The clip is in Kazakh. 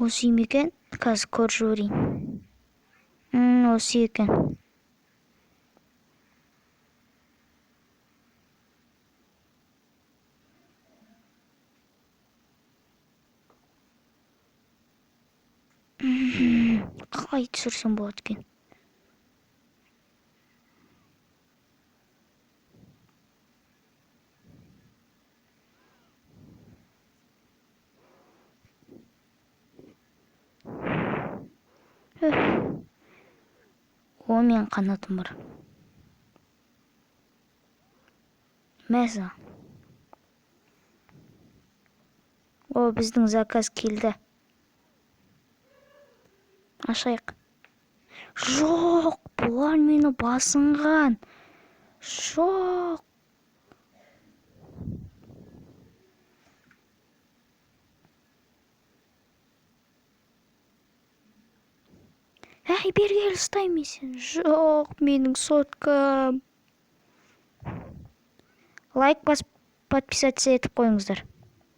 Осы үй ме екен? Қазір көріп жіберейін. Осы үй екен. Қалай түсірсем болады екен? О, мен қанатым бар. Мәза. О, біздің заказ келді. Ашайық. Жоқ, бұлар мені басынған. Жоқ. Әй, бері кел, ұстаймын сен. Жоқ, менің соткам. Лайк басып, подписаться етіп қойыңыздар.